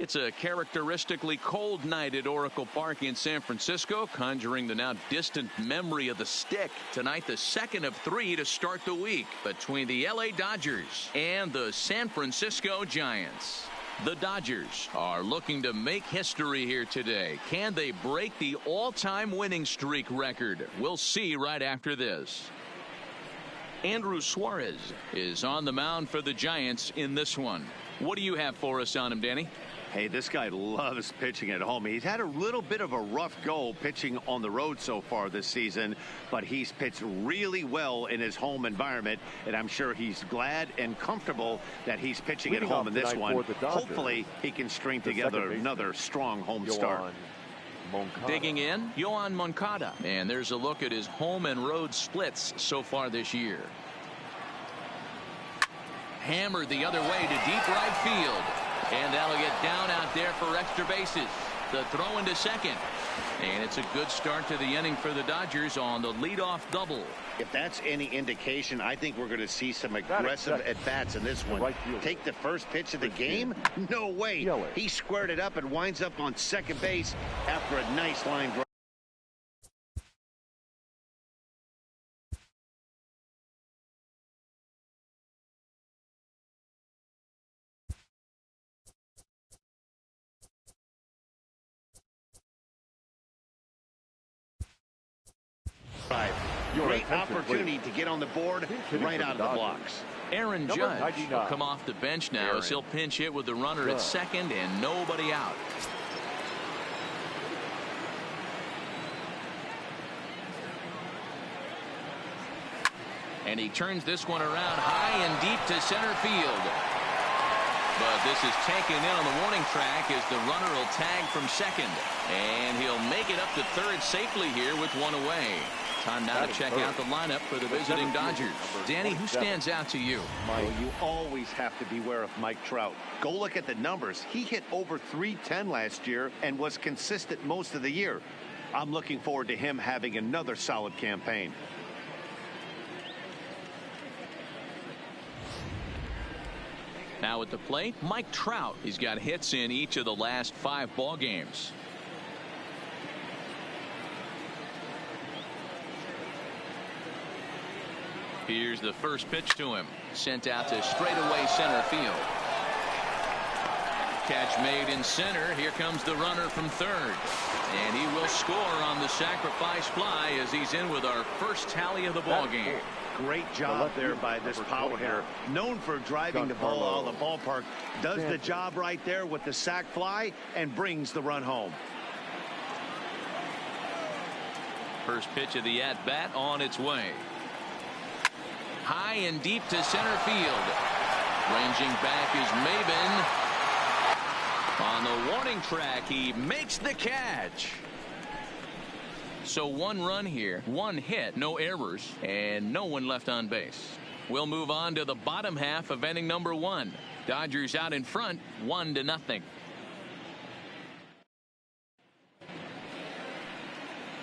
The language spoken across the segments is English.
It's a characteristically cold night at Oracle Park in San Francisco, conjuring the now distant memory of the stick. Tonight, the second of 3 to start the week between the LA Dodgers and the San Francisco Giants. The Dodgers are looking to make history here today. Can they break the all-time winning streak record? We'll see right after this. Andrew Suarez is on the mound for the Giants in this one. What do you have for us on him, Danny? Hey, this guy loves pitching at home. He's had a little bit of a rough go pitching on the road so far this season, but he's pitched really well in his home environment, and I'm sure he's glad and comfortable that he's pitching at home in this one. Hopefully, he can string together another strong home start. Digging in, Yoan Moncada. And there's a look at his home and road splits so far this year. Hammered the other way to deep right field. And that'll get down out there for extra bases. The throw into second. And it's a good start to the inning for the Dodgers on the leadoff double. If that's any indication, I think we're going to see some aggressive at-bats in this one. Take the first pitch of the game? No way. He squared it up and winds up on second base after a nice line drive. Great opportunity to get on the board right out of the blocks. Aaron Judge will come off the bench now as he'll pinch hit with the runner at second and nobody out. And he turns this one around high and deep to center field. But this is taken in on the warning track as the runner will tag from second. And he'll make it up to third safely here with one away. Time now to check out the lineup for the visiting Dodgers. Danny, who stands out to you? Well, you always have to beware of Mike Trout. Go look at the numbers. He hit over .310 last year and was consistent most of the year. I'm looking forward to him having another solid campaign. Now at the plate, Mike Trout. He's got hits in each of the last 5 ball games. Here's the first pitch to him. Sent out to straightaway center field. Catch made in center. Here comes the runner from third. And he will score on the sacrifice fly as he's in with our first tally of the ball game. Great job there by this power hitter. Known for driving the ball out of the ballpark. Does the job right there with the sac fly and brings the run home. First pitch of the at-bat on its way. High and deep to center field. Ranging back is Maybin. On the warning track, he makes the catch. So 1 run here, 1 hit, no errors, and no one left on base. We'll move on to the bottom half of inning number 1. Dodgers out in front, 1-0.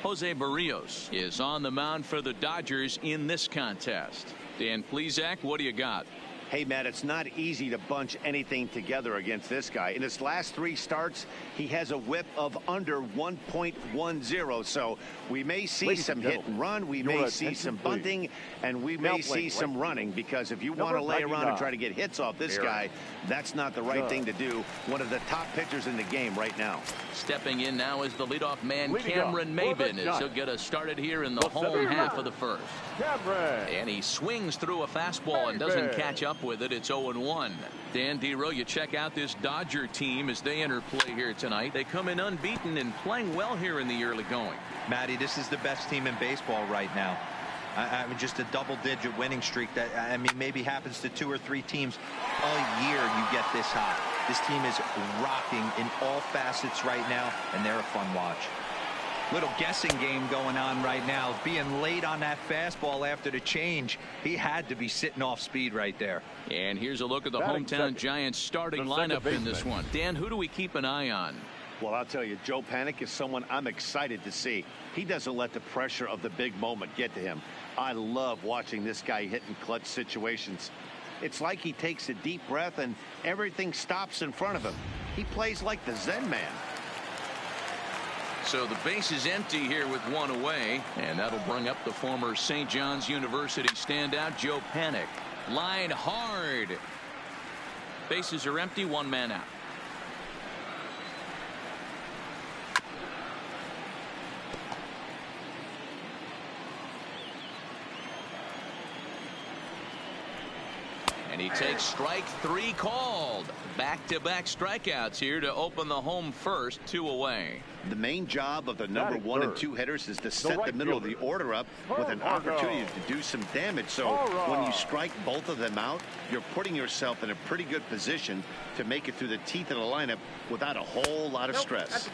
Jose Barrios is on the mound for the Dodgers in this contest. Dan Plesac, what do you got? Hey, Matt, it's not easy to bunch anything together against this guy. In his last 3 starts, he has a whip of under 1.10. So we may see some hit and run. We may see some bunting, and we may see some running, because if you want to lay around and try to get hits off this guy, that's not the right thing to do. One of the top pitchers in the game right now. Stepping in now is the leadoff man, Cameron Maybin, as he'll get us started here in the home half of the first. And he swings through a fastball and doesn't catch up with it. It's 0-1. Dan Dero, you check out this Dodger team as they enter play here tonight. They come in unbeaten and playing well here in the early going. Matty, this is the best team in baseball right now. I mean, just a double-digit winning streak that, I mean, maybe happens to 2 or 3 teams a year. You get this hot. This team is rocking in all facets right now, and they're a fun watch. Little guessing game going on right now. Being late on that fastball after the change, he had to be sitting off speed right there. And here's a look at the hometown Giants starting lineup in this one. Dan, who do we keep an eye on? Well, I'll tell you, Joe Panik is someone I'm excited to see. He doesn't let the pressure of the big moment get to him. I love watching this guy hit in clutch situations. It's like he takes a deep breath and everything stops in front of him. He plays like the Zen man. So the base is empty here with one away, and that'll bring up the former St. John's University standout Joe Panik. Line hard. Bases are empty, one man out. And he takes strike three called. Back-to-back strikeouts here to open the home first, 2 away. The main job of the number 1 and 2 hitters is to set the middle of the order up with an opportunity to do some damage. So when you strike both of them out, you're putting yourself in a pretty good position to make it through the teeth of the lineup without a whole lot of stress.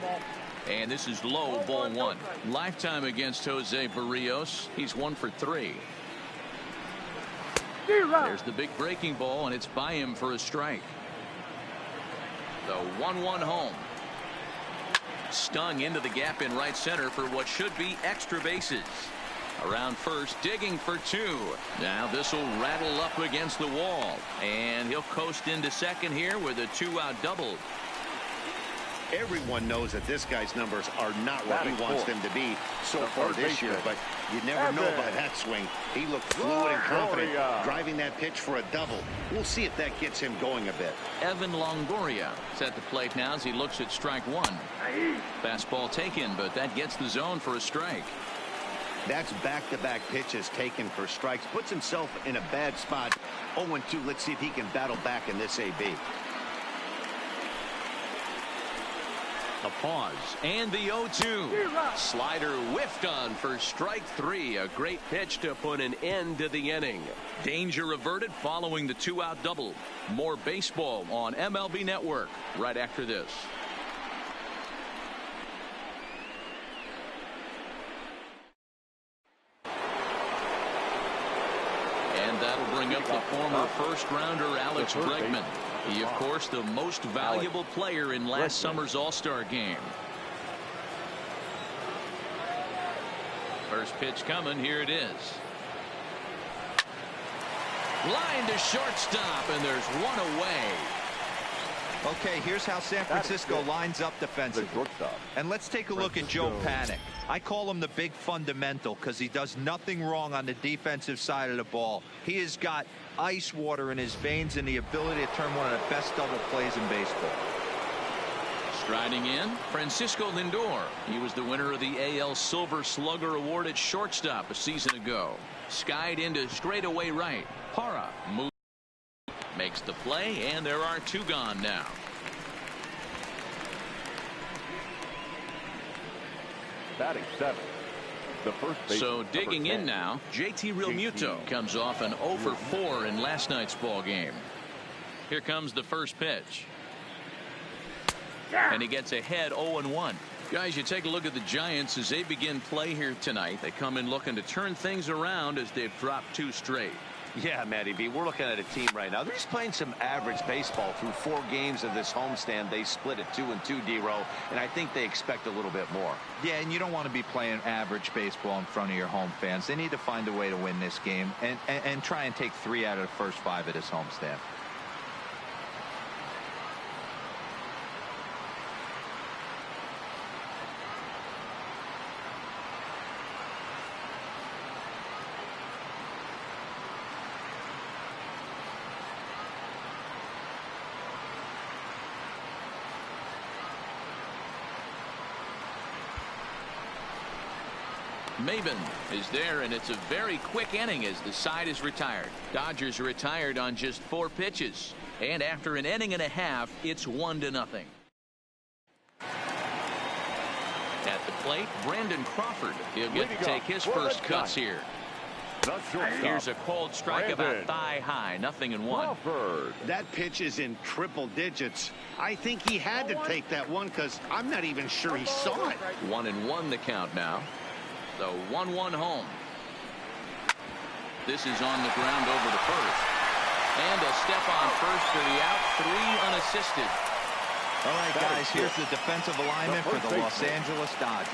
And this is low, ball 1. Lifetime against Jose Barrios. He's 1 for 3. There's the big breaking ball, and it's by him for a strike. The 1-1 home. Stung into the gap in right center for what should be extra bases. Around first, digging for 2. Now this will rattle up against the wall, and he'll coast into second here with a 2-out double. Everyone knows that this guy's numbers are not what he wants them to be so far this year, but you never know by that swing. He looked fluid and confident, driving that pitch for a double. We'll see if that gets him going a bit. Evan Longoria is at the plate now as he looks at strike 1. Fastball taken, but that gets the zone for a strike. That's back-to-back pitches taken for strikes. Puts himself in a bad spot. 0-2. Let's see if he can battle back in this AB. A pause and the 0-2. Slider whiffed on for strike 3. A great pitch to put an end to the inning. Danger averted following the 2-out double. More baseball on MLB Network right after this. And that'll bring up the former first-rounder Alex Bregman. He, of course, the most valuable player in last summer's All-Star game. First pitch coming. Here it is. Line to shortstop, and there's one away. Okay, here's how San Francisco lines up defensively. And let's take a look at Joe Panik. I call him the big fundamental because he does nothing wrong on the defensive side of the ball. He has got ice water in his veins and the ability to turn one of the best double plays in baseball. Striding in, Francisco Lindor. He was the winner of the AL Silver Slugger Award at shortstop a season ago. Skied into straightaway right. Parra moves, makes the play, and there are 2 gone now. Batting 7. The first base, so digging in now, JT Realmuto comes off an 0 for 4 in last night's ball game. Here comes the first pitch. And he gets ahead 0-1. Guys, you take a look at the Giants as they begin play here tonight. They come in looking to turn things around as they've dropped 2 straight. Yeah, Matty B, we're looking at a team right now. They're just playing some average baseball through 4 games of this homestand. They split at 2-2, D-Row, and I think they expect a little bit more. Yeah, and you don't want to be playing average baseball in front of your home fans. They need to find a way to win this game and try and take 3 out of the first 5 of this homestand. Maybin is there, and it's a very quick inning as the side is retired. Dodgers are retired on just 4 pitches, and after an inning and a half, it's 1-0. At the plate, Brandon Crawford. He'll get to take his first cuts here. Here's a called strike about thigh high. 0-1. That pitch is in triple digits. I think he had to take that one because I'm not even sure he saw it. 1-1 the count now. The 1-1 home. This is on the ground over to first. And a step on first for the out. 3 unassisted. All right, guys, here's the defensive alignment for the Los Angeles Dodgers.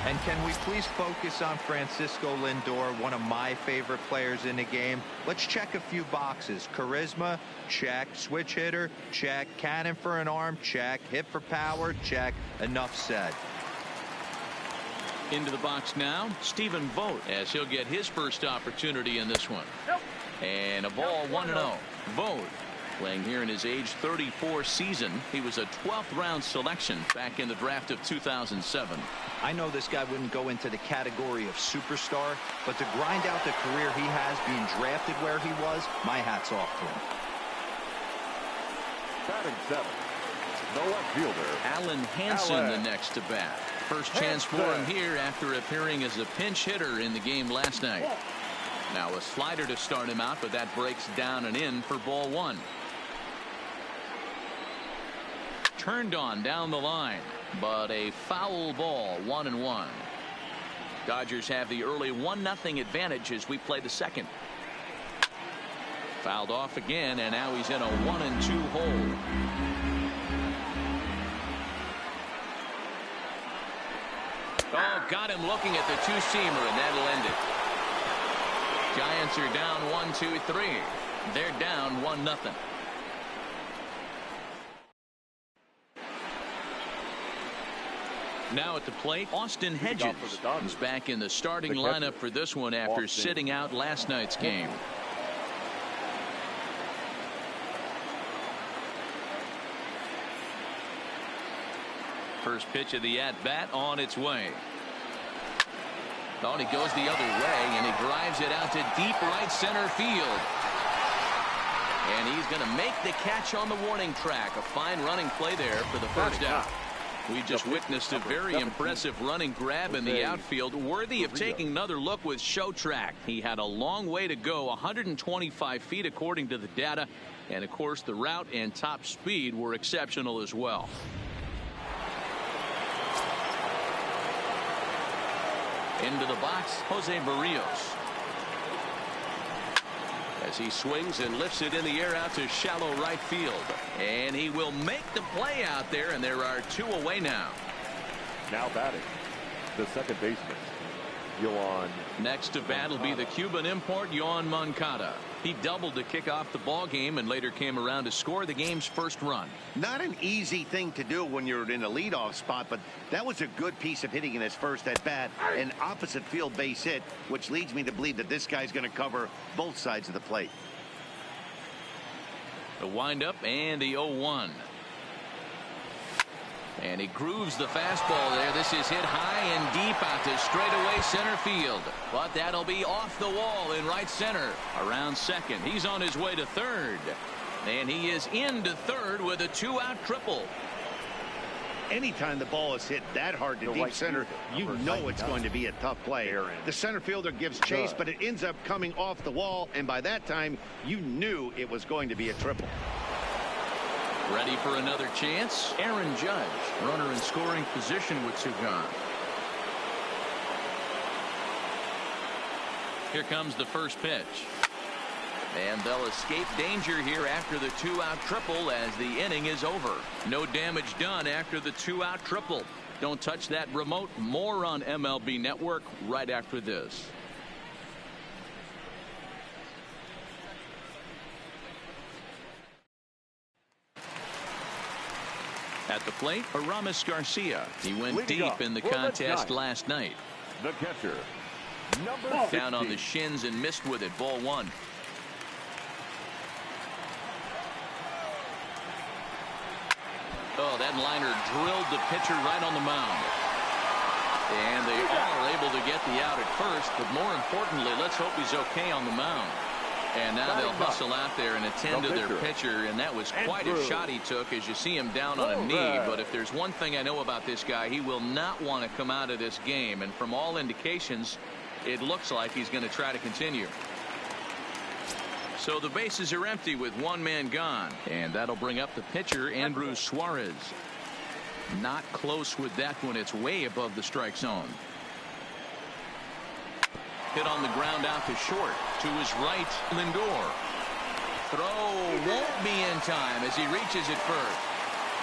And can we please focus on Francisco Lindor, one of my favorite players in the game? Let's check a few boxes. Charisma, check. Switch hitter, check. Cannon for an arm, check. Hit for power, check. Enough said. Into the box now, Stephen Vogt, as he'll get his first opportunity in this one. And a ball 1-0. Vogt, playing here in his age 34 season. He was a 12th round selection back in the draft of 2007. I know this guy wouldn't go into the category of superstar, but to grind out the career he has being drafted where he was, my hat's off to him. Batting 7th, the left fielder, Alan Hansen, the next to bat. First chance for him here after appearing as a pinch hitter in the game last night. Now a slider to start him out, but that breaks down and in for ball 1. Turned on down the line, but a foul ball, 1-1. Dodgers have the early 1-0 advantage as we play the second. Fouled off again, and now he's in a 1-2 hole. Oh, got him looking at the two-seamer, and that'll end it. Giants are down 1-2-3. They're down 1-0. Now at the plate, Austin Hedges. He's back in the starting lineup for this one after sitting out last night's game. First pitch of the at-bat on its way. Thought he goes the other way, and he drives it out to deep right center field. And he's going to make the catch on the warning track. A fine running play there for the first out. We just witnessed a very impressive running grab in the outfield, worthy of taking another look with show track. He had a long way to go, 125 feet according to the data, and of course the route and top speed were exceptional as well. Into the box, Jose Barrios. As he swings and lifts it in the air out to shallow right field. And he will make the play out there, and there are 2 away now. now batting, the second baseman, Yoan. Next to bat will be the Cuban import, Yoan Moncada. He doubled to kick off the ball game and later came around to score the game's first run. Not an easy thing to do when you're in a leadoff spot, but that was a good piece of hitting in his first at bat. An opposite field base hit, which leads me to believe that this guy's going to cover both sides of the plate. The windup and the 0-1. And he grooves the fastball there. This is hit high and deep out to straightaway center field. But that'll be off the wall in right center. Around second. He's on his way to third. And he is into third with a 2-out triple. Anytime the ball is hit that hard to deep center, you know it's going to be a tough play. The center fielder gives chase, but it ends up coming off the wall. And by that time, you knew it was going to be a triple. Ready for another chance. Aaron Judge, runner in scoring position with 2 gone. Here comes the first pitch. And they'll escape danger here after the 2-out triple as the inning is over. No damage done after the 2-out triple. Don't touch that remote. More on MLB Network right after this. At the plate, Aramis Garcia. He went deep in the contest last night. The catcher, number 16. Down on the shins and missed with it. Ball 1. Oh, that liner drilled the pitcher right on the mound. And they are able to get the out at first, but more importantly, let's hope he's okay on the mound. And now they'll hustle out there and attend to their pitcher, and that was quite a shot he took as you see him down on a knee. But if there's one thing I know about this guy, he will not want to come out of this game. And from all indications, it looks like he's going to try to continue. So the bases are empty with 1 man gone, and that'll bring up the pitcher, Andrew Suarez. Not close with that one. It's way above the strike zone. Hit on the ground out to short. To his right, Lindor. Throw won't be in time as he reaches it first.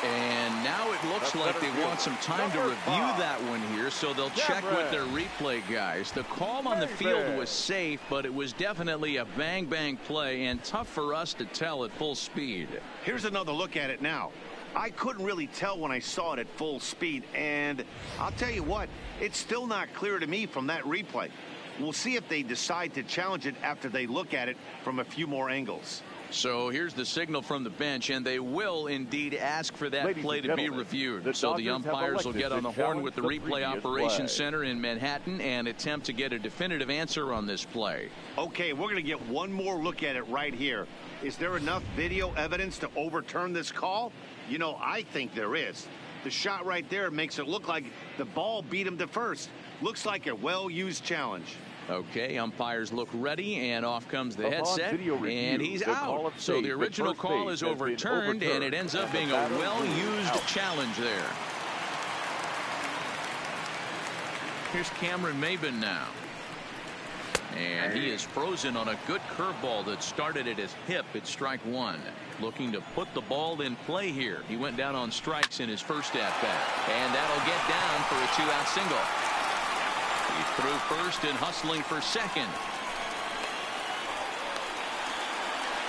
And now it looks like they want some time to review that one here, so they'll check with their replay guys. The call on the field was safe, but it was definitely a bang-bang play and tough for us to tell at full speed. Here's another look at it now. I couldn't really tell when I saw it at full speed, and I'll tell you what, it's still not clear to me from that replay. We'll see if they decide to challenge it after they look at it from a few more angles. So here's the signal from the bench, and they will indeed ask for that play to be reviewed. So the umpires will get on the horn with the replay operations center in Manhattan and attempt to get a definitive answer on this play. Okay, we're going to get one more look at it right here. Is there enough video evidence to overturn this call? You know, I think there is. The shot right there makes it look like the ball beat him to first. Looks like a well-used challenge. Okay, umpires look ready, and off comes the headset, and he's out. So the original call is overturned, and it ends up being a well-used challenge there. Here's Cameron Maybin now. And he is frozen on a good curveball that started at his hip at strike one. Looking to put the ball in play here. He went down on strikes in his first at-bat. And that'll get down for a two-out single. He's through first and hustling for second.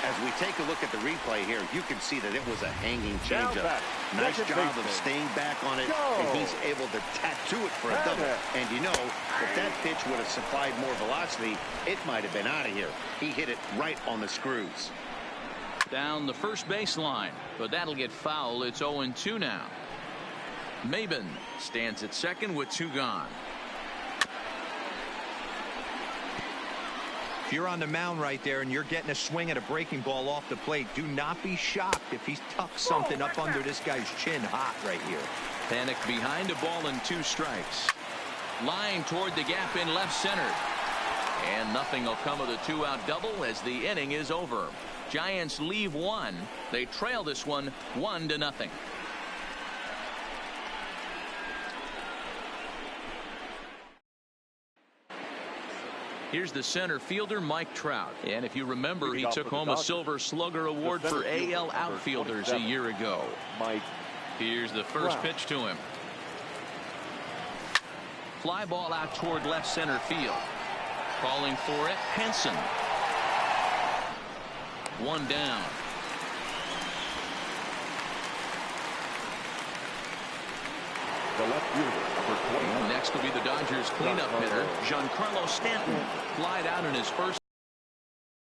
As we take a look at the replay here, you can see that it was a hanging changeup. Nice job of staying back on it, and he's able to tattoo it for a double. And you know, if that pitch would have supplied more velocity, it might have been out of here. He hit it right on the screws. Down the first baseline, but that'll get foul. It's 0-2 now. Maybin stands at second with two gone. If you're on the mound right there and you're getting a swing at a breaking ball off the plate, do not be shocked if he's tucked something up under this guy's chin hot right here. Panic behind a ball and two strikes. Line toward the gap in left center. And nothing will come of the two-out double as the inning is over. Giants leave one. They trail this one 1-0. Here's the center fielder, Mike Trout. And if you remember, he took home a Silver Slugger Award for AL outfielders a year ago. Here's the first pitch to him. Fly ball out toward left center field. Calling for it, Henson. One down. The left fielder, number 20. Next will be the Dodgers cleanup hitter, Giancarlo Stanton. Flied out in his first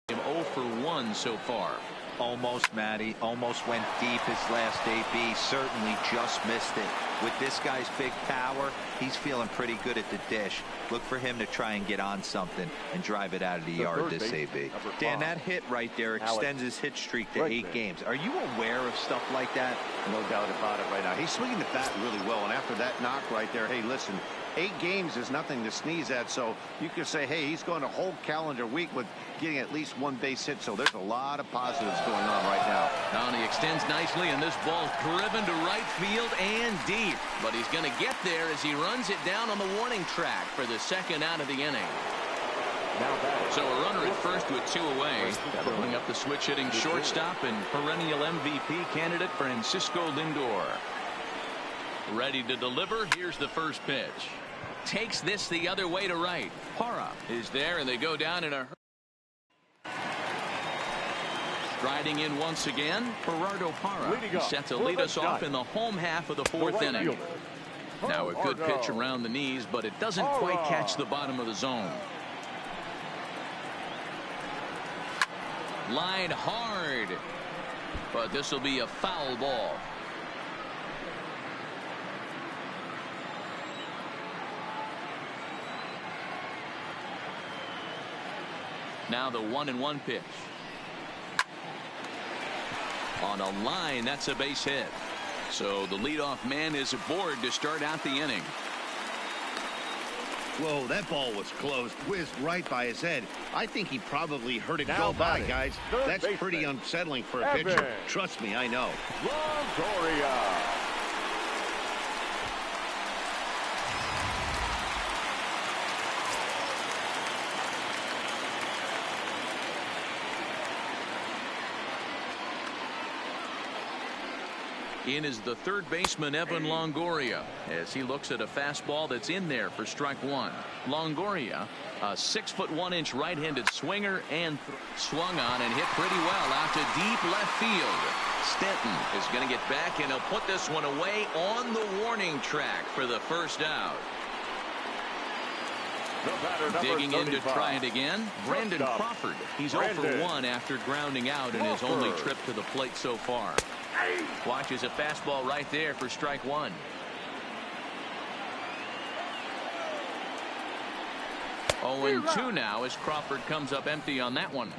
game, 0 for 1 so far. Almost, Matty. Almost went deep his last AB. Certainly just missed it. With this guy's big power, he's feeling pretty good at the dish. Look for him to try and get on something and drive it out of the yard this AB. Dan, that hit right there extends his hit streak to 8 games. Are you aware of stuff like that? No doubt about it right now. He's swinging the bat really well, and after that knock right there, hey, listen, 8 games is nothing to sneeze at, so you could say, hey, he's going a whole calendar week with getting at least 1 base hit, so there's a lot of positives going on right now. Now he extends nicely, and this ball's driven to right field and deep. But he's going to get there as he runs it down on the warning track for the second out of the inning. So a runner at first with 2 away. Pulling up the switch hitting shortstop and perennial MVP candidate Francisco Lindor. Ready to deliver. Here's the first pitch. Takes this the other way to right. Parra is there, and they go down in a hurry. Striding in once again, Gerardo Parra. He's set to lead us off in the home half of the 4th inning. Now a good pitch around the knees, but it doesn't quite catch the bottom of the zone. Line hard, but this will be a foul ball. Now the 1-1 pitch. On a line, that's a base hit. So the leadoff man is aboard to start out the inning. Whoa, that ball was close. Whizzed right by his head. I think he probably heard it go by, guys. That's pretty unsettling for a pitcher. Trust me, I know. Longoria. In is the third baseman, Evan Longoria, as he looks at a fastball that's in there for strike one. Longoria, a 6'1" right-handed swinger, and swung on and hit pretty well out to deep left field. Stanton is going to get back, and he'll put this one away on the warning track for the first out. Digging in to try it again, Brandon Crawford. He's 0 for 1 after grounding out in his only trip to the plate so far. Watches a fastball right there for strike one. Oh, 2 now as Crawford comes up empty on that one.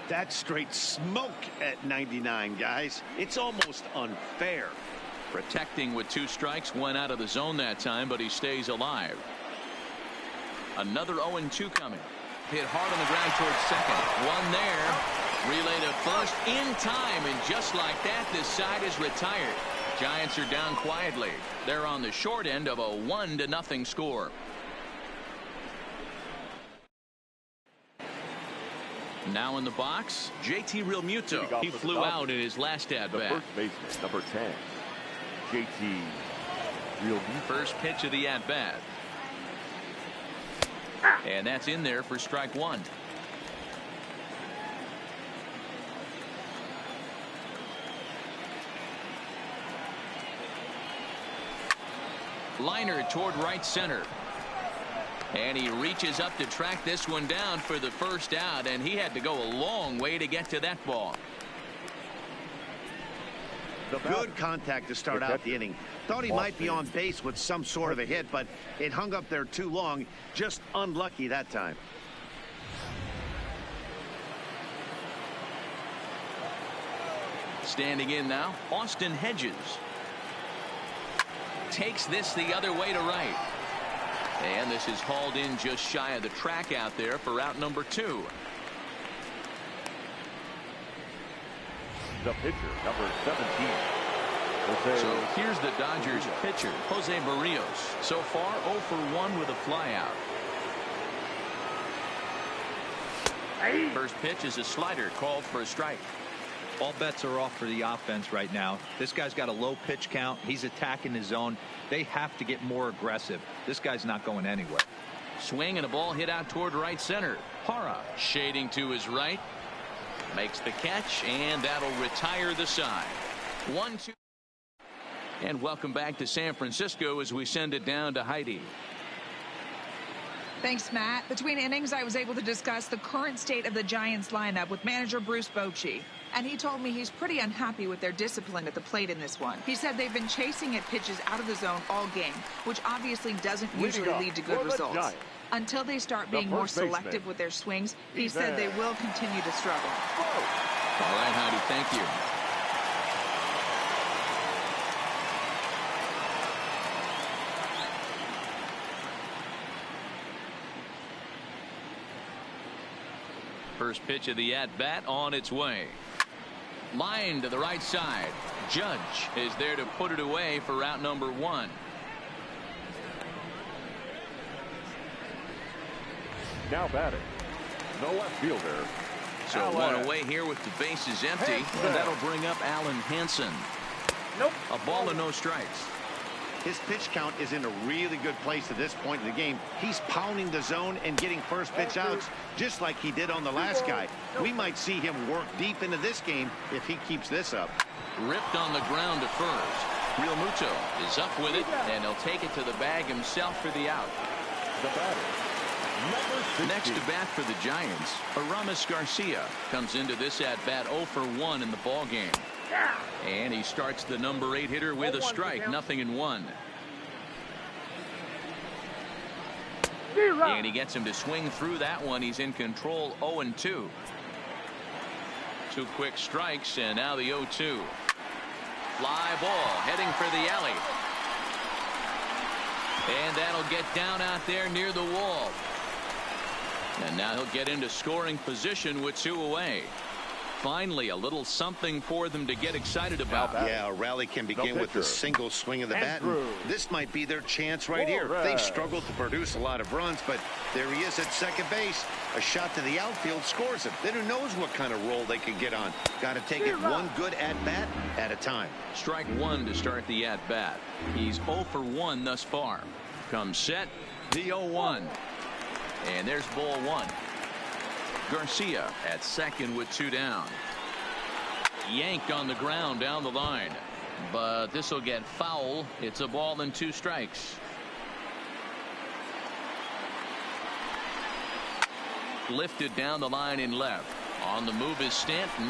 That's straight smoke at 99, guys. It's almost unfair. Protecting with 2 strikes, 1 out of the zone that time, but he stays alive. Another 0-2 coming. Hit hard on the ground towards second. 1 there. Relay to first in time, and just like that, this side is retired. Giants are down quietly. They're on the short end of a 1-0 score. Now in the box, JT Realmuto. He flew out in his last at bat. First baseman, number 10, JT Realmuto. First pitch of the at bat. And that's in there for strike one. Liner toward right center. And he reaches up to track this one down for the first out, and he had to go a long way to get to that ball. Good contact to start out the inning. Thought he might be on base with some sort of a hit, but it hung up there too long. Just unlucky that time. Standing in now, Austin Hedges. Takes this the other way to right. And this is hauled in just shy of the track out there for out number 2. The pitcher, number 17. So here's the Dodgers pitcher, Jose Barrios. So far 0 for 1 with a flyout. First pitch is a slider called for a strike. All bets are off for the offense right now. This guy's got a low pitch count. He's attacking his zone. They have to get more aggressive. This guy's not going anywhere. Swing and a ball hit out toward right center. Hara shading to his right. Makes the catch, and that'll retire the side. 1-2. And welcome back to San Francisco as we send it down to Heidi. Thanks, Matt. Between innings, I was able to discuss the current state of the Giants lineup with manager Bruce Bochy. And he told me he's pretty unhappy with their discipline at the plate in this one. He said they've been chasing at pitches out of the zone all game, which obviously doesn't usually lead to good results. Until they start being more selective with their swings, he said they will continue to struggle. All right, Heidi, thank you. First pitch of the at-bat on its way. Line to the right side. Judge is there to put it away for route number 1. Now batting, the left fielder. So Allen. 1 away here with the bases empty, and that'll bring up Allen Hansen. A ball and no strikes. His pitch count is in a really good place at this point in the game. He's pounding the zone and getting first pitch outs just like he did on the last guy. We might see him work deep into this game if he keeps this up. Ripped on the ground to first. Realmuto is up with it, and he'll take it to the bag himself for the out. The batter, Next to bat for the Giants, Aramis Garcia comes into this at-bat 0 for 1 in the ball game. And he starts the number 8 hitter with a strike, 0-1. And he gets him to swing through that one. He's in control, 0-2. 2 quick strikes, and now the 0-2. Fly ball heading for the alley. And that'll get down out there near the wall. And now he'll get into scoring position with 2 away. Finally, a little something for them to get excited about. Yeah, a rally can begin with a single swing of the bat. And this might be their chance right here. They've struggled to produce a lot of runs, but there he is at second base. A shot to the outfield scores him. Then who knows what kind of roll they can get on. Got to take it one good at-bat at a time. Strike one to start the at-bat. He's 0 for 1 thus far. Comes set, the 0-1. And there's ball one. Garcia at second with 2 down. Yanked on the ground down the line. But this will get foul. It's a ball and 2 strikes. Lifted down the line in left. On the move is Stanton.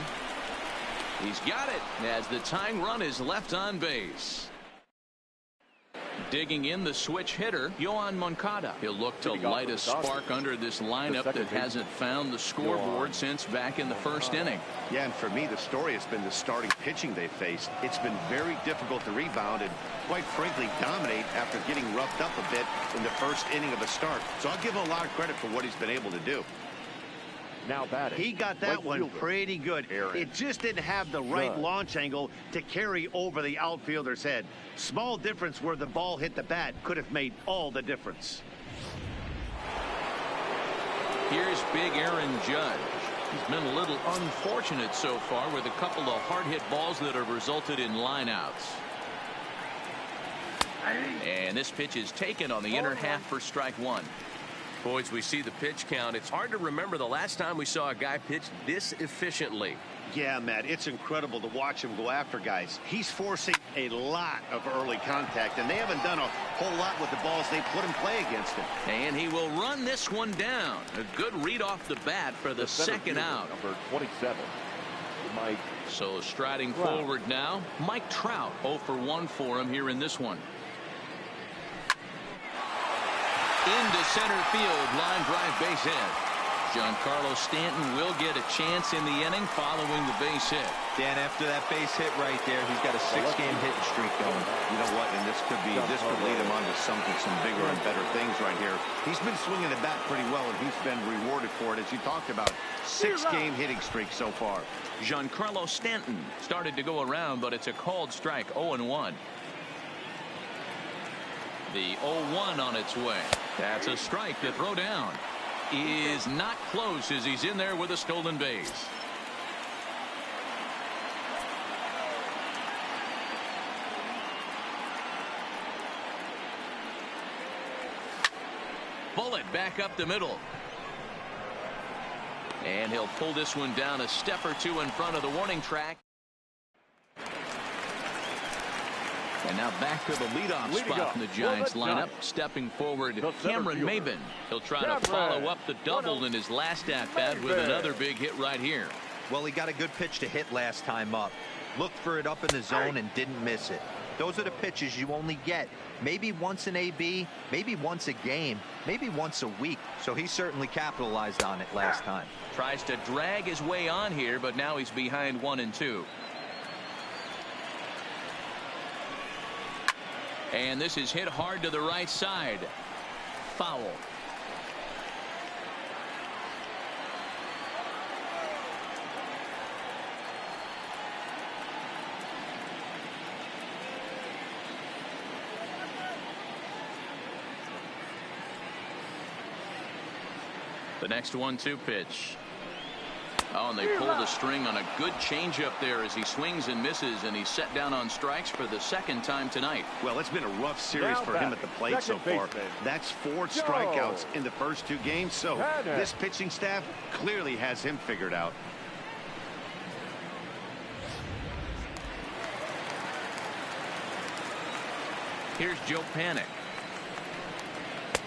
He's got it as the tying run is left on base. Digging in the switch hitter, Yoan Moncada. He'll look to light a spark under this lineup that hasn't found the scoreboard since back in the first inning. Yeah, and for me, the story has been the starting pitching they faced. It's been very difficult to rebound and, quite frankly, dominate after getting roughed up a bit in the first inning of a start. So I'll give him a lot of credit for what he's been able to do. Now batting. He got that one pretty good. It just didn't have the right launch angle to carry over the outfielder's head. Small difference where the ball hit the bat could have made all the difference. Here's big Aaron Judge. He's been a little unfortunate so far with a couple of hard hit balls that have resulted in lineouts. And this pitch is taken on the inner half for strike one. Boys, we see the pitch count. It's hard to remember the last time we saw a guy pitch this efficiently. Yeah, Matt, it's incredible to watch him go after guys. He's forcing a lot of early contact, and they haven't done a whole lot with the balls they put in play against him. And he will run this one down. A good read off the bat for the second out. Number 27, Mike. So striding forward now, Mike Trout. 0 for 1 for him here in this one. Into center field, line drive base hit. Giancarlo Stanton will get a chance in the inning following the base hit. Dan, after that base hit right there, he's got a 6-game hitting streak going. You know what? And this could lead him on to some bigger and better things right here. He's been swinging the bat pretty well, and he's been rewarded for it, as you talked about. 6-game hitting streak so far. Giancarlo Stanton started to go around, but it's a called strike. 0-1. The 0-1 on its way. That's a strike. The throw down is not close as he's in there with a stolen base. Bullet back up the middle. And he'll pull this one down a step or two in front of the warning track. And now back to the leadoff spot in the Giants lineup. Stepping forward, Cameron Maybin. He'll try to follow up the double in his last at-bat with another big hit right here. Well, he got a good pitch to hit last time up. Looked for it up in the zone and didn't miss it. Those are the pitches you only get maybe once in AB, maybe once a game, maybe once a week. So he certainly capitalized on it last time. Tries to drag his way on here, but now he's behind 1-2. And this is hit hard to the right side. Foul. The next 1-2 pitch. Oh, and they pulled a string on a good changeup there as he swings and misses, and he's set down on strikes for the second time tonight. Well, it's been a rough series for him at the plate so far. That's 4 strikeouts in the first 2 games, so this pitching staff clearly has him figured out. Here's Joe Panic,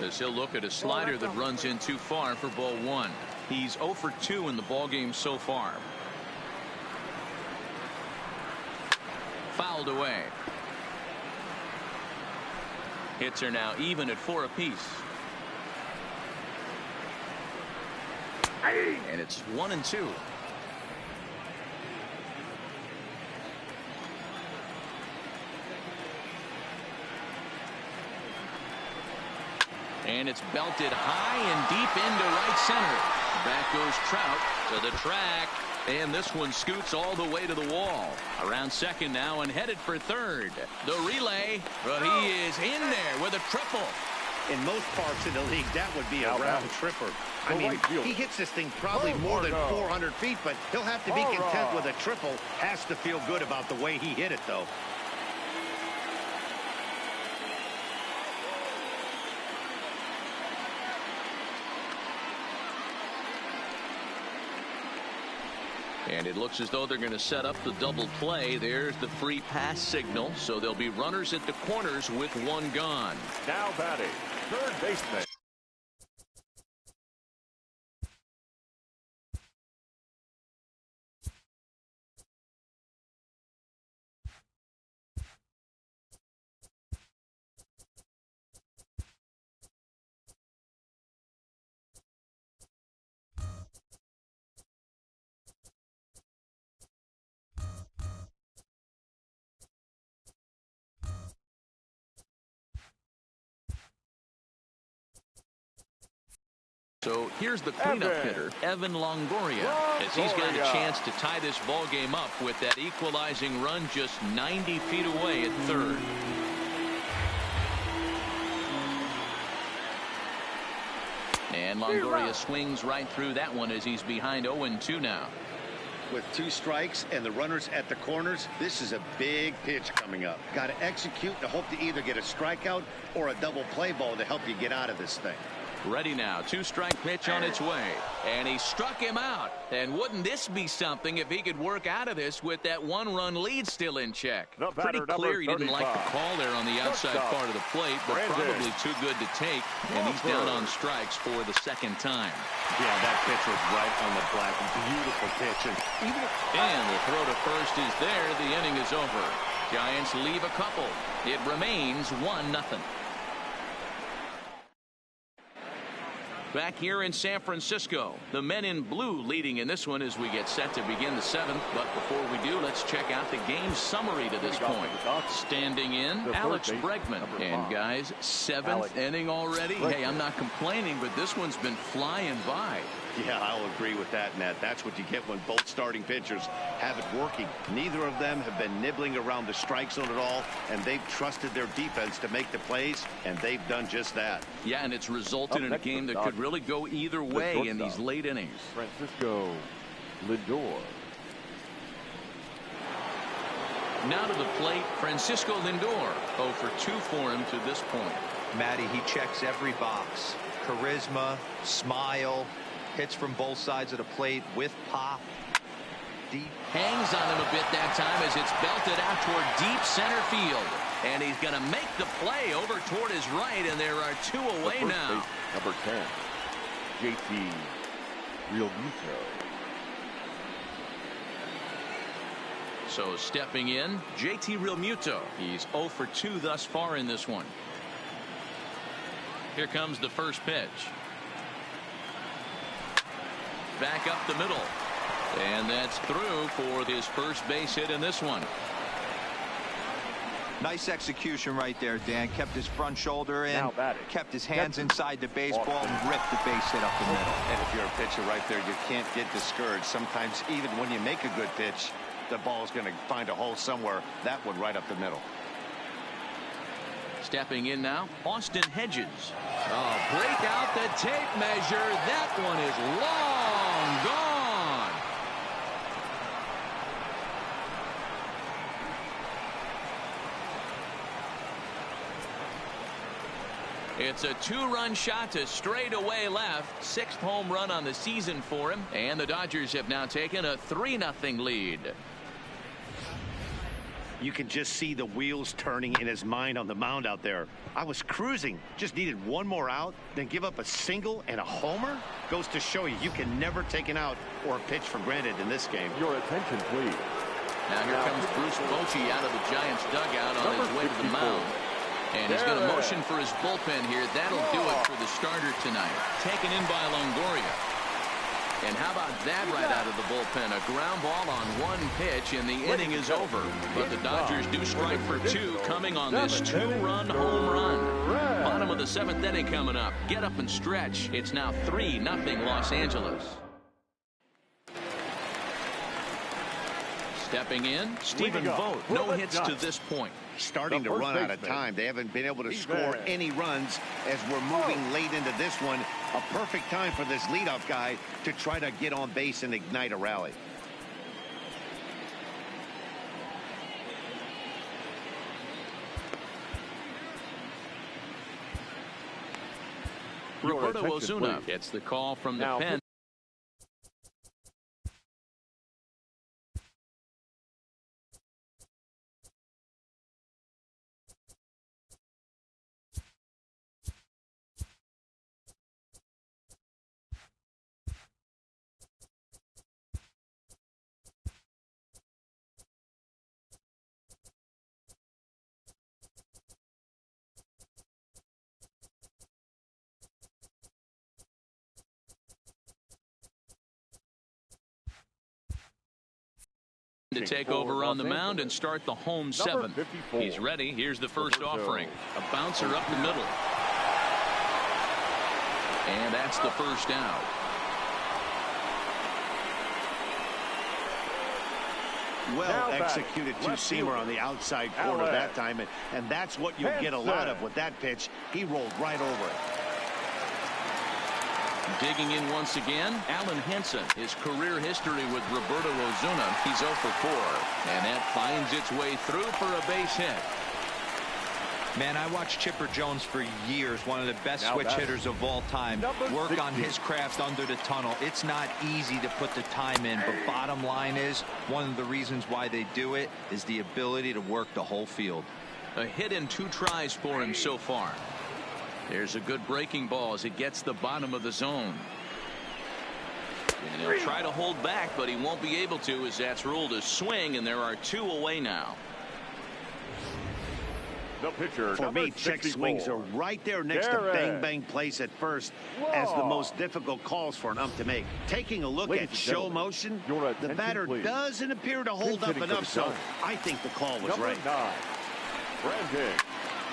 as he'll look at a slider that runs in too far for ball 1. He's 0 for 2 in the ballgame so far. Fouled away. Hits are now even at 4 apiece. And it's 1-2. And it's belted high and deep into right center. Back goes Trout to the track. And this one scoots all the way to the wall. Around second now and headed for third. The relay, but he is in there with a triple. In most parts of the league, that would be a round tripper. I mean, he hits this thing probably more than 400 feet, but he'll have to be content with a triple. Has to feel good about the way he hit it, though. And it looks as though they're going to set up the double play. There's the free pass signal. So there'll be runners at the corners with one gone. Now batting, third baseman. So here's the cleanup hitter, Evan Longoria, as he's got a chance to tie this ball game up with that equalizing run just 90 feet away at third. And Longoria swings right through that one as he's behind 0-2 now. With 2 strikes and the runners at the corners, this is a big pitch coming up. Got to execute to hope to either get a strikeout or a double play ball to help you get out of this thing. Ready now, 2-strike pitch on its way, and he struck him out. And wouldn't this be something if he could work out of this with that 1-run lead still in check? Pretty clear he didn't like the call there on the outside part of the plate, but probably too good to take, and he's down on strikes for the second time. Yeah, that pitch was right on the black. Beautiful pitch. And the throw to first is there. The inning is over. Giants leave a couple. It remains 1-0. Back here in San Francisco, the men in blue leading in this one as we get set to begin the 7th. But before we do, let's check out the game summary to this point. Standing in, Alex Bregman. And guys, 7th inning already. Hey, I'm not complaining, but this one's been flying by. Yeah, I'll agree with that, Matt. That's what you get when both starting pitchers have it working. Neither of them have been nibbling around the strike zone at all, and they've trusted their defense to make the plays, and they've done just that. Yeah, and it's resulted in a game that could really go either way in these late innings. Francisco Lindor. Now to the plate, Francisco Lindor. 0 for 2 for him to this point. Matty, he checks every box. Charisma, smile, hits from both sides of the plate with pop. Deep. Hangs on him a bit that time as it's belted out toward deep center field. And he's going to make the play over toward his right, and there are 2 away now. Number 10, JT Realmuto. So stepping in, JT Realmuto. He's 0 for 2 thus far in this one. Here comes the first pitch. Back up the middle. And that's through for his first base hit in this one. Nice execution right there, Dan. Kept his front shoulder in, kept his hands inside the baseball, and ripped the base hit up the middle. And if you're a pitcher right there, you can't get discouraged. Sometimes even when you make a good pitch, the ball's going to find a hole somewhere. That one right up the middle. Stepping in now, Austin Hedges. Oh, break out the tape measure. That one is long gone. It's a 2-run shot to straightaway left. 6th home run on the season for him. And the Dodgers have now taken a 3-0 lead. You can just see the wheels turning in his mind on the mound out there. I was cruising, just needed one more out, then give up a single and a homer. Goes to show you can never take an out or a pitch for granted in this game. Your attention, please. Now here comes Bruce Bochy out of the Giants dugout on his way to the mound. And he's going to motion for his bullpen here. That'll do it for the starter tonight. Taken in by Longoria. And how about that right out of the bullpen? A ground ball on 1 pitch, and the inning is over. But the Dodgers do strike for 2 coming on this 2-run home run. Bottom of the 7th inning coming up. Get up and stretch. It's now 3-0 Los Angeles. Stepping in, Stephen Vogt. No hits to this point. Starting to run out of time. They haven't been able to score any runs as we're moving late into this one. A perfect time for this leadoff guy to try to get on base and ignite a rally. Roberto Ozuna gets the call from the pen. To take over on the mound and start the home seventh. He's ready. Here's the first offering. A bouncer up the middle. And that's the first out. Well executed two-seamer on the outside corner that time, and that's what you'll get a lot of with that pitch. He rolled right over it. Digging in once again, Allen Henson. His career history with Roberto Ozuna, he's 0 for 4. And that finds its way through for a base hit. Man, I watched Chipper Jones for years, one of the best switch hitters of all time. Work on his craft under the tunnel. It's not easy to put the time in, but bottom line is, one of the reasons why they do it is the ability to work the whole field. A hit in 2 tries for him so far. There's a good breaking ball as it gets the bottom of the zone. And he'll try to hold back, but he won't be able to, as that's ruled a swing, and there are 2 away now. The pitcher, for me, check swings are right there next to bang bang plays at first as the most difficult calls for an ump to make. Taking a look at show motion, the batter doesn't appear to hold up enough, so I think the call was right.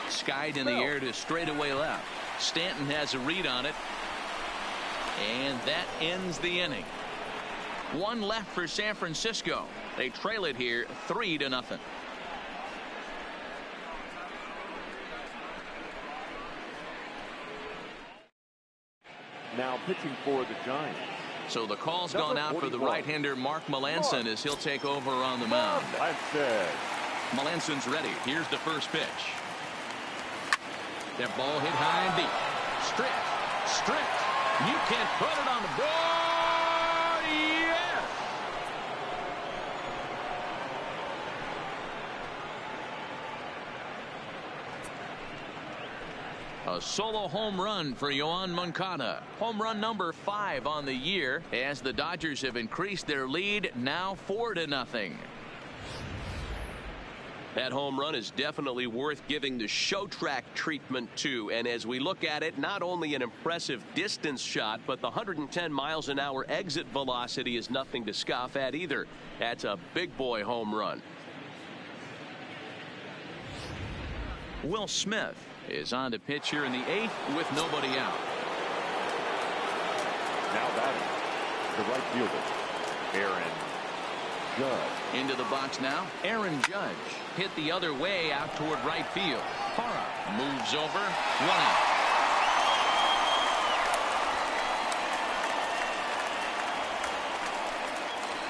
Skied in the air to straightaway left. Stanton has a read on it. And that ends the inning. 1 left for San Francisco. They trail it here 3-0. Now pitching for the Giants. So the call's gone out for the right-hander Mark Melanson as he'll take over on the mound. Melanson's ready. Here's the first pitch. That ball hit high and deep. Stripped. You can't put it on the board. Yes. A solo home run for Yoan Moncada. Home run number 5 on the year as the Dodgers have increased their lead now 4-0. That home run is definitely worth giving the show track treatment to. And as we look at it, not only an impressive distance shot, but the 110 miles an hour exit velocity is nothing to scoff at either. That's a big boy home run. Will Smith is on to pitch here in the 8th with nobody out. Now batting, the right fielder, Aaron Judge. Into the box now, Aaron Judge. Hit the other way out toward right field. Parra moves over. 1 out.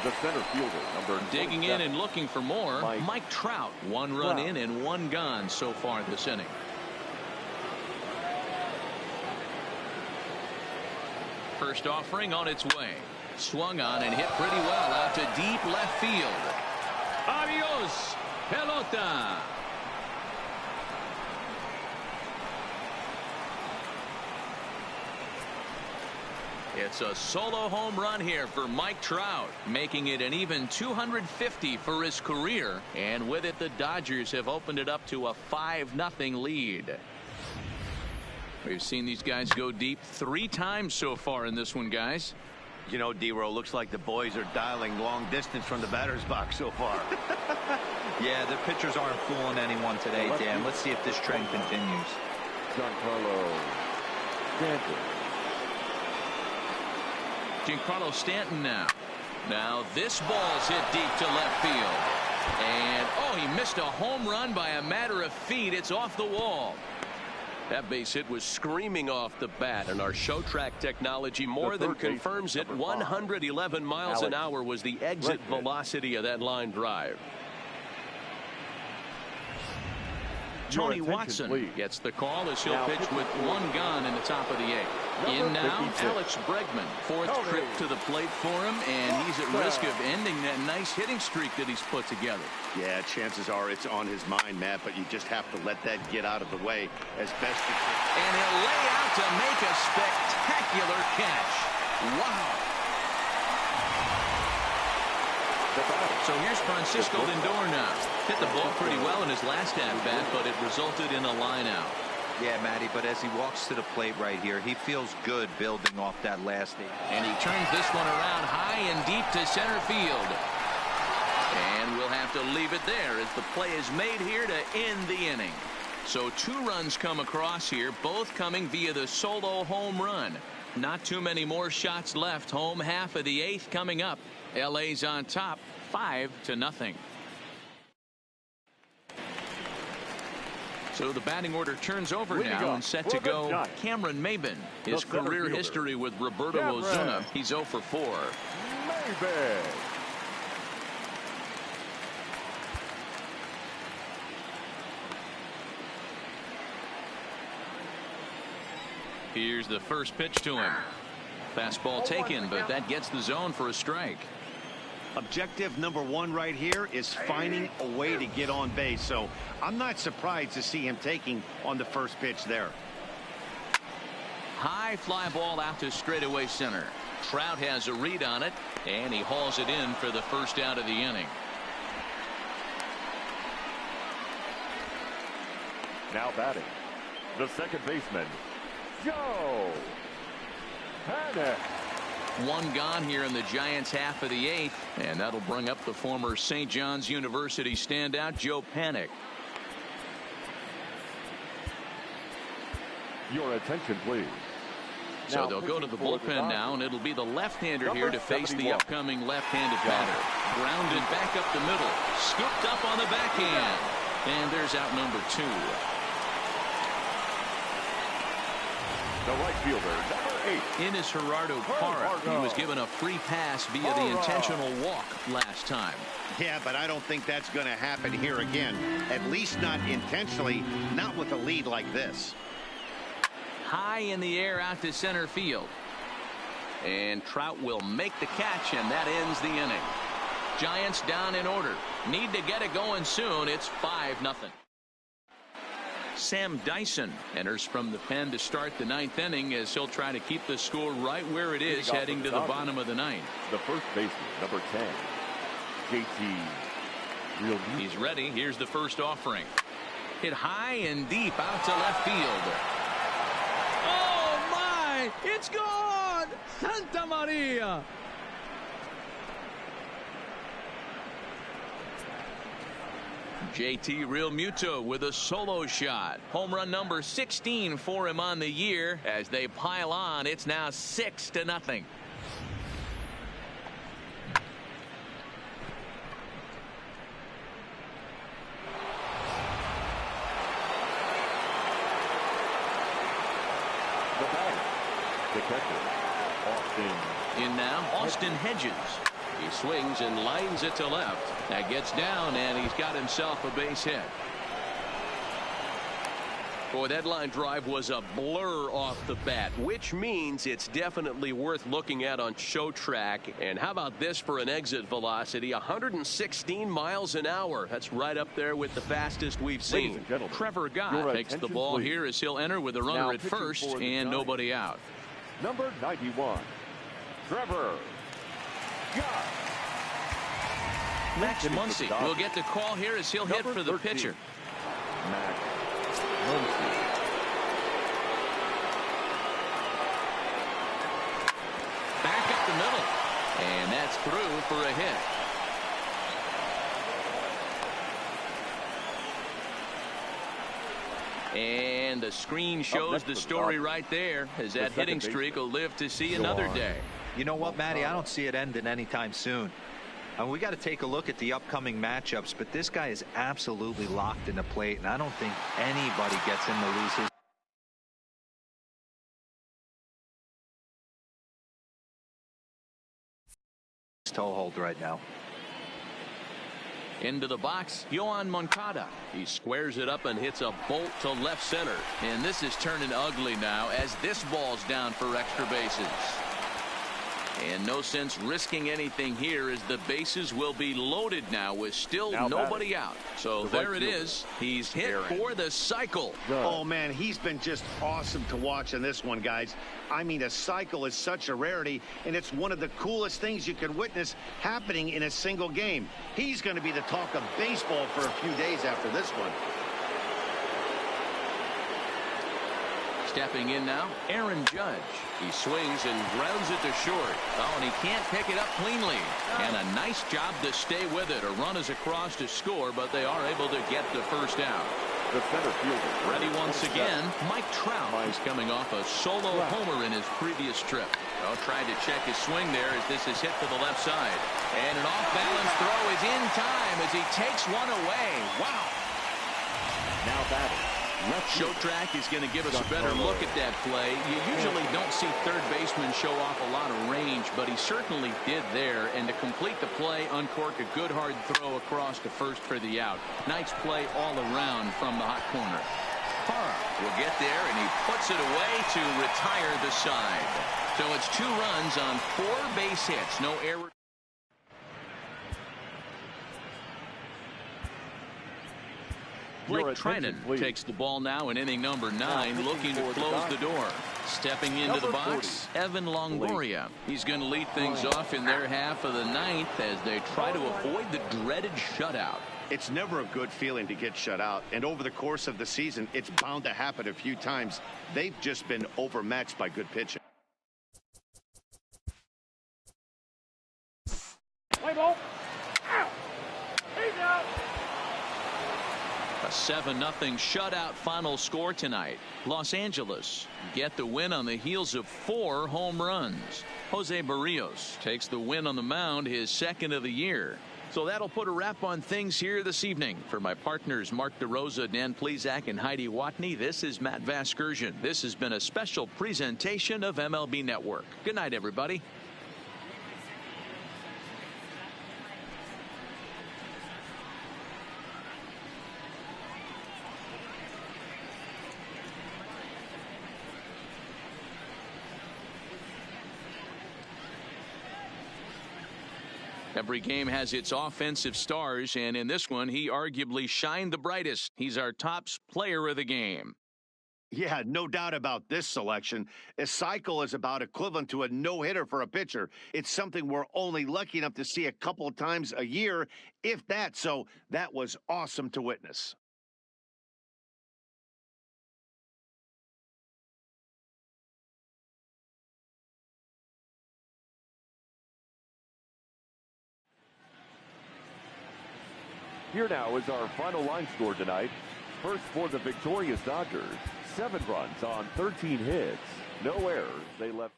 The center fielder, number digging in and looking for more, Mike Trout. 1 run in and 1 gone so far this inning. First offering on its way. Swung on and hit pretty well out to deep left field. Adios, pelota. It's a solo home run here for Mike Trout, making it an even 250 for his career. And with it, the Dodgers have opened it up to a 5-0 lead. We've seen these guys go deep 3 times so far in this one, guys. You know, D-Row, looks like the boys are dialing long distance from the batter's box so far. Yeah, the pitchers aren't fooling anyone today, Dan. Let's see if this trend continues. Giancarlo Stanton. Giancarlo Stanton now. Now this ball's hit deep to left field. And, oh, he missed a home run by a matter of feet. It's off the wall. That base hit was screaming off the bat, and our show track technology more than confirms it. 111 miles an hour was the exit velocity of that line drive. Tony Watson gets the call as he'll pitch with one gone in the top of the 8th. In now, Alex Bregman. 4th trip to the plate for him, and he's at risk of ending that nice hitting streak that he's put together. Yeah, chances are it's on his mind, Matt, but you just have to let that get out of the way as best you can. And he'll lay out to make a spectacular catch. Wow. So here's Francisco Lindor now. Hit the ball pretty well in his last at-bat, but it resulted in a line out. Yeah, Matty, but as he walks to the plate right here, he feels good building off that last 8. And he turns this one around high and deep to center field. And we'll have to leave it there as the play is made here to end the inning. So 2 runs come across here, both coming via the solo home run. Not too many more shots left. Home half of the 8th coming up. LA's on top 5-0. So the batting order turns over now and set to go Cameron Maybin. His career history with Roberto Ozuna, he's 0 for 4. Maybin. Here's the first pitch to him. Fastball taken, but that gets the zone for a strike. Objective number 1 right here is finding a way to get on base. So I'm not surprised to see him taking on the first pitch there. High fly ball out to straightaway center. Trout has a read on it, and he hauls it in for the first out of the inning. Now batting, the second baseman, Joe Panik. 1 gone here in the Giants half of the 8th, and that'll bring up the former St. John's University standout Joe Panik. Your attention, please. So they'll go to the bullpen now, and it'll be the left-hander here to face the upcoming left-handed batter. Grounded back up the middle, scooped up on the backhand, and there's out number 2. The right fielder, number 8. In is Gerardo Parra. He was given a free pass via the intentional walk last time. Yeah, but I don't think that's going to happen here again. At least not intentionally, not with a lead like this. High in the air out to center field. And Trout will make the catch, and that ends the inning. Giants down in order. Need to get it going soon. It's 5-0. Sam Dyson enters from the pen to start the 9th inning as he'll try to keep the score right where it is heading to the bottom of the 9th. The first baseman, number 10, JT Realmuto. He's ready. Here's the first offering. Hit high and deep out to left field. Oh my! It's gone! Santa Maria! JT Realmuto with a solo shot. Home run number 16 for him on the year. As they pile on, it's now 6-0. The batter, the catcher, Austin. In now, Austin Hedges. He swings and lines it to left. That gets down, and he's got himself a base hit. Boy, that line drive was a blur off the bat, which means it's definitely worth looking at on show track. And how about this for an exit velocity? 116 miles an hour. That's right up there with the fastest we've seen. Trevor Gott takes the ball here as he'll enter with a runner at first and nobody out. Number 91, Trevor Gott. Max Muncy will get the call here as he'll hit for the pitcher. Max Muncy. Back up the middle, and that's through for a hit. And the screen shows the story right there, as that hitting streak will live to see another day. You know what, Matty? I don't see it ending anytime soon. And we got to take a look at the upcoming matchups, but this guy is absolutely locked in the plate, and I don't think anybody gets him to lose his toehold right now. Into the box, Moncada. He squares it up and hits a bolt to left center. And this is turning ugly now as this ball's down for extra bases. And no sense risking anything here as the bases will be loaded now with still nobody out. So there it is. He's hit for the cycle. Oh, man, he's been just awesome to watch in this one, guys. I mean, a cycle is such a rarity, and it's one of the coolest things you can witness happening in a single game. He's going to be the talk of baseball for a few days after this one. Stepping in now, Aaron Judge. He swings and grounds it to short. Oh, and he can't pick it up cleanly. And a nice job to stay with it. A run is across to score, but they are able to get the first out. The center fielder. Ready once again, Mike Trout. He's coming off a solo homer in his previous trip. Well, trying to check his swing there as this is hit to the left side. And an off-balance throw is in time as he takes one away. Wow. Now batting. Show Track is going to give us a better look at that play. You usually don't see third baseman show off a lot of range, but he certainly did there. And to complete the play, uncork a good hard throw across to first for the out. Nice play all around from the hot corner. Parra will get there, and he puts it away to retire the side. So it's 2 runs on 4 base hits. No error. Blake Trinan takes the ball now in inning number 9, looking to close the door. Stepping into the box, Evan Longoria. He's going to lead things off in their half of the 9th as they try to avoid the dreaded shutout. It's never a good feeling to get shut out, and over the course of the season, it's bound to happen a few times. They've just been overmatched by good pitching. Play ball. He's out. A 7-0 shutout final score tonight. Los Angeles get the win on the heels of 4 home runs. Jose Barrios takes the win on the mound, his 2nd of the year. So that'll put a wrap on things here this evening. For my partners Mark DeRosa, Dan Plesac, and Heidi Watney, this is Matt Vasgersian. This has been a special presentation of MLB Network. Good night, everybody. Every game has its offensive stars, and in this one, he arguably shined the brightest. He's our top player of the game. Yeah, no doubt about this selection. A cycle is about equivalent to a no-hitter for a pitcher. It's something we're only lucky enough to see a couple of times a year, if that. So that was awesome to witness. Here now is our final line score tonight. First for the victorious Dodgers, 7 runs on 13 hits. No errors. They left.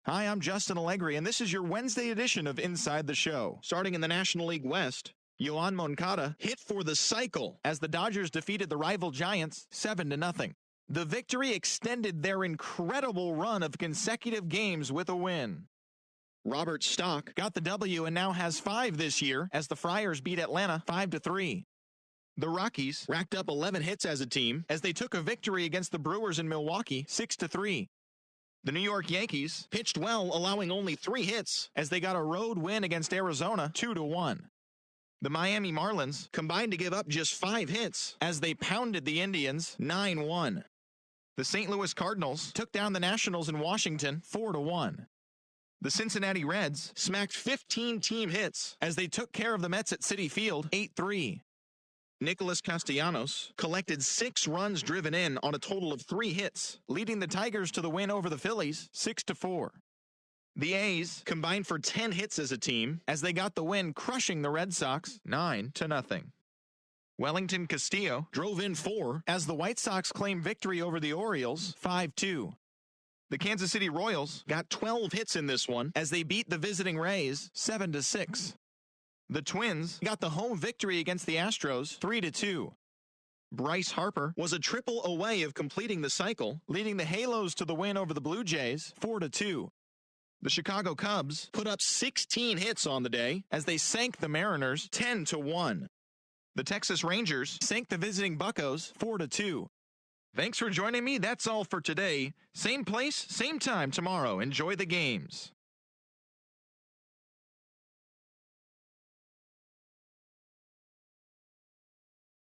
Hi, I'm Justin Allegri, and this is your Wednesday edition of Inside the Show. Starting in the National League West, Moncada hit for the cycle as the Dodgers defeated the rival Giants 7-0. The victory extended their incredible run of consecutive games with a win. Robert Stock got the W and now has 5 this year as the Friars beat Atlanta 5-3. The Rockies racked up 11 hits as a team as they took a victory against the Brewers in Milwaukee 6-3. The New York Yankees pitched well, allowing only 3 hits as they got a road win against Arizona 2-1. The Miami Marlins combined to give up just 5 hits as they pounded the Indians 9-1. The St. Louis Cardinals took down the Nationals in Washington 4-1. The Cincinnati Reds smacked 15 team hits as they took care of the Mets at Citi Field 8-3. Nicholas Castellanos collected 6 runs driven in on a total of 3 hits, leading the Tigers to the win over the Phillies 6-4. The A's combined for 10 hits as a team as they got the win, crushing the Red Sox 9-0. Wellington Castillo drove in 4 as the White Sox claimed victory over the Orioles 5-2. The Kansas City Royals got 12 hits in this one as they beat the visiting Rays 7-6. The Twins got the home victory against the Astros 3-2. Bryce Harper was a triple away of completing the cycle, leading the Halos to the win over the Blue Jays 4-2. The Chicago Cubs put up 16 hits on the day as they sank the Mariners 10-1. The Texas Rangers sank the visiting Buccos 4-2. Thanks for joining me. That's all for today. Same place, same time tomorrow. Enjoy the games.